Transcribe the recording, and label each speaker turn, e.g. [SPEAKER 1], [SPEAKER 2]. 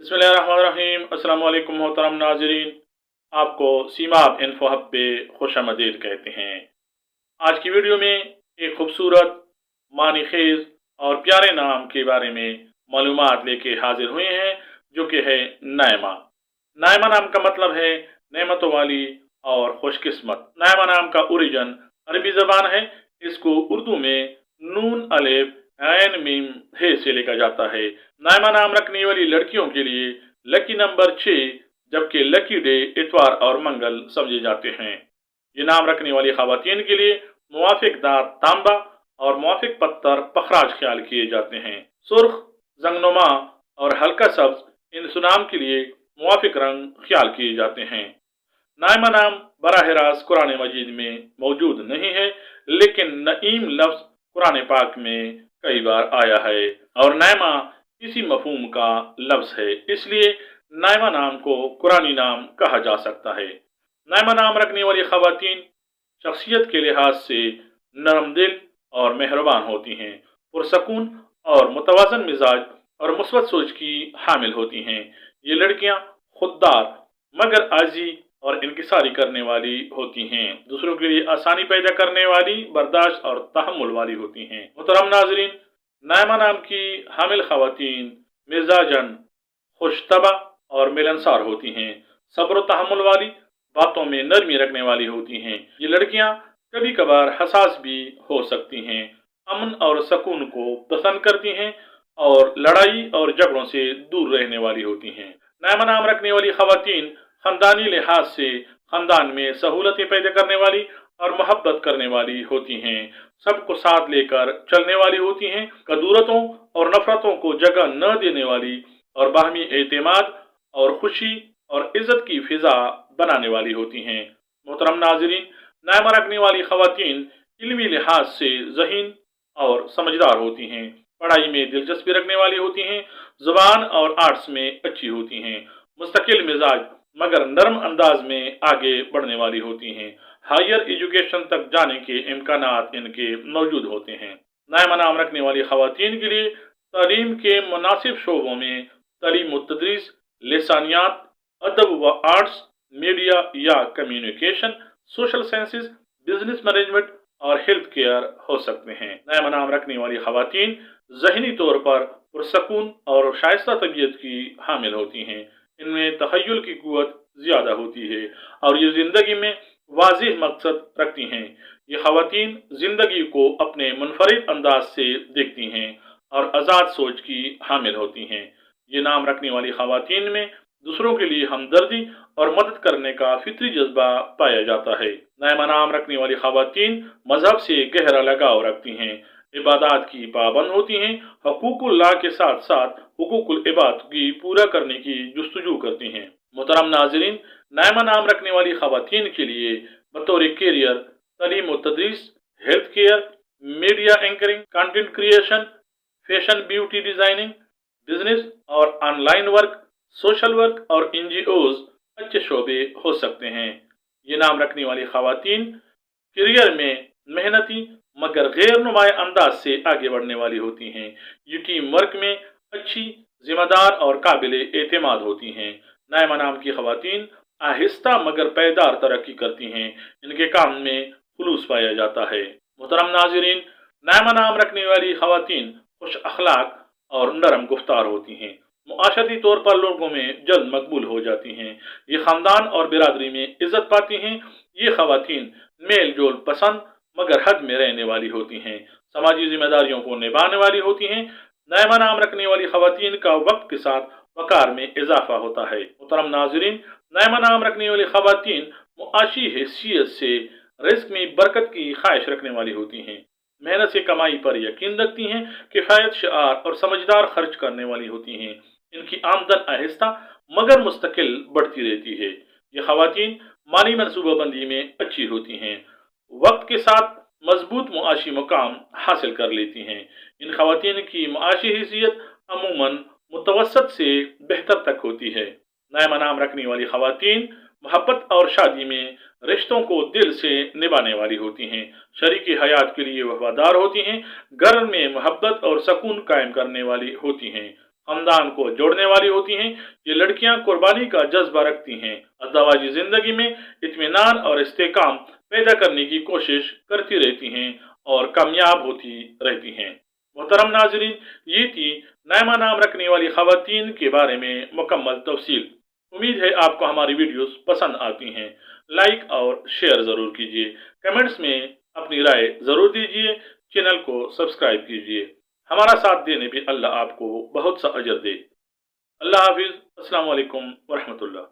[SPEAKER 1] बिस्मिल्लाहिर्रहमानिर्रहीम। अस्सलाम वालेकुम मोहतरम नाजरीन, आपको सीमाब इन्फो हब पे खुशामदीद कहते हैं। आज की वीडियो में एक खूबसूरत, मानी खेज और प्यारे नाम के बारे में मालूमात लेके हाजिर हुए हैं, जो कि है नायमा। नायमा नाम का मतलब है नेमतों वाली और खुशकिस्मत। नायमा नाम का ओरिजिन अरबी जबान है। इसको उर्दू में नून अलिफ ऐन मीम हे से लिखा जाता है। नायमा नाम रखने वाली लड़कियों के लिए लकी नंबर 6, जबकि लकी डे इतवार और मंगल समझे जाते हैं। ये नाम रखने वाली खवातीन के लिए मुवाफिक दांत तांबा और मुवाफिक पत्थर पखराज ख्याल किए जाते हैं। सुर्ख, जंगनुमा और हल्का सब्ज इन सुनाम के लिए मुवाफिक रंग ख्याल किए जाते हैं। नायमा नाम बराह रास्त कुरान मजीद में मौजूद नहीं है, लेकिन नईम लफ्ज कुरान पाक में कई बार आया है और नायमा इसी मफहूम का लफ्ज है, इसलिए नायमा नाम को कुरानी नाम कहा जा सकता है। नायमा नाम रखने वाली खवातीन शख्सियत के लिहाज से नरम दिल और मेहरबान होती हैं, पुरसकून और मुतवाजन मिजाज और मुस्बत सोच की हामिल होती हैं। ये लड़कियां खुददार मगर आजी और इनकिसारी करने वाली होती हैं, दूसरों के लिए आसानी पैदा करने वाली, बर्दाश्त और तहम्मुल वाली होती हैं। मोहतरम नाजरीन, नायमा नाम की हामिल खवातीन मिजाजन खुशतबा और मिलनसार होती हैं, सब्र तहम्मुल वाली, बातों में नरमी रखने वाली होती हैं। ये लड़कियां कभी कभार हसास भी हो सकती हैं, अमन और सुकून को पसंद करती हैं और लड़ाई और झगड़ों से दूर रहने वाली होती हैं। नायमा नाम रखने वाली खवातीन खानदानी लिहाज से खानदान में सहूलतें पैदा करने वाली और मोहब्बत करने वाली होती हैं, सबको साथ लेकर चलने वाली होती हैं, कदूरतों और नफरतों को जगह न देने वाली और बाहमी एतमाद और खुशी और इज्जत की फिजा बनाने वाली होती हैं। मोहतरम नाजरीन, नायमा रखने वाली खवातीन इल्मी लिहाज से ज़हीन और समझदार होती हैं, पढ़ाई में दिलचस्पी रखने वाली होती हैं, जुबान और आर्ट्स में अच्छी होती हैं, मुस्तकिल मिजाज मगर नरम अंदाज में आगे बढ़ने वाली होती हैं, हायर एजुकेशन तक जाने के इम्कानात इनके मौजूद होते हैं। नायमा नाम रखने वाली खवातीन के लिए तालीम के मुनासिब शोबों में तालीम व तदरीस, लिसानियात, अदब व आर्ट्स, मीडिया या communication, social sciences, business management और हेल्थ केयर हो सकते हैं। नायमा नाम रखने वाली खवातीन ज़हनी तौर पर पुरसकून और शाइस्ता तबीयत की हामिल होती हैं, इनमें तखय्युल की कुव्वत ज्यादा होती है और ये जिंदगी में वाज़ेह मकसद रखती हैं। ये खवातीन जिंदगी को अपने मुनफरिद अंदाज से देखती हैं और आज़ाद सोच की हामिल होती हैं। ये नाम रखने वाली खवातीन में दूसरों के लिए हमदर्दी और मदद करने का फितरी जज्बा पाया जाता है। नायमा नाम रखने वाली खवातीन मजहब से गहरा लगाव रखती हैं, इबादत की पाबंद होती हैं, हकूकुल्लाह के साथ साथ हुकूकुल इबाद की पूरा करने की जुस्तजू करती हैं। मोहतरम नाजरीन, नायमा नाम रखने वाली खवातीन के लिए बतौर कैरियर तालीम व तदरीस, health care, media anchoring, content creation, fashion beauty designing, business और ऑनलाइन वर्क, सोशल वर्क और NGOs अच्छे शोबे हो सकते हैं। ये नाम रखने वाली खवातीन करियर में मेहनती मगर गैर नुमाया अंदाज से आगे बढ़ने वाली होती हैं। ये टीम वर्क में अच्छी, जिम्मेदार और काबिल एतमाद होती हैं। नायमा नाम की खवातीन आहिस्ता मगर पायदार तरक्की करती हैं, इनके काम में खुलूस पाया जाता है। मोहतरम नाजरीन, नायमा नाम रखने वाली खवातीन खुश अखलाक और नरम गुफ्तार होती हैं, मुआशरती तौर पर लोगों में जल्द मकबूल हो जाती हैं, ये खानदान और बिरादरी में इज्जत पाती हैं। ये खवातीन मेल जोल पसंद मगर हद में रहने वाली होती हैं, समाजी जिम्मेदारियों को निभाने वाली होती हैं। नायमा नाम रखने वाली खवातीन का वक्त के साथ वकार में इजाफा होता है। मोहतरम नाजरीन, नायमा नाम रखने वाली खवातीन मुआशी हैसियत से रिस्क में बरकत की ख्वाहिश रखने वाली होती हैं, मेहनत से कमाई पर यकीन रखती हैं, किफ़ायत शार और समझदार खर्च करने वाली होती हैं। इनकी आमदन आहिस्ता मगर मुस्तकिल बढ़ती रहती है। ये खवातीन माली मनसूबाबंदी में अच्छी होती हैं, वक्त के साथ मजबूत मुआशी मुकाम हासिल कर लेती हैं। इन खवातीन की मुआशी हैसियत अमूमन मुतवसत से बेहतर तक होती है। नायमा नाम रखने वाली खवातीन मोहब्बत और शादी में रिश्तों को दिल से निभाने वाली होती हैं, शरीकी हयात के लिए वफादार होती हैं, घर में मोहब्बत और सुकून कायम करने वाली होती हैं। खानदान को जोड़ने वाली होती हैं। ये लड़कियां कुर्बानी का जज्बा रखती हैं, अज़दवाजी जिंदगी में इत्मीनान और इस्तेकाम पैदा करने की कोशिश करती रहती हैं और कामयाब होती रहती हैं। मोहतरम नाजरीन, ये थी नाइमा नाम रखने वाली खवातीन के बारे में मुकम्मल तफसील। उम्मीद है आपको हमारी वीडियोस पसंद आती हैं। लाइक और शेयर ज़रूर कीजिए, कमेंट्स में अपनी राय ज़रूर दीजिए, चैनल को सब्सक्राइब कीजिए। हमारा साथ देने पे अल्लाह आपको बहुत सा अजर दे। अल्लाह हाफिज़। अस्सलाम वालेकुम वरहमतुल्लाह।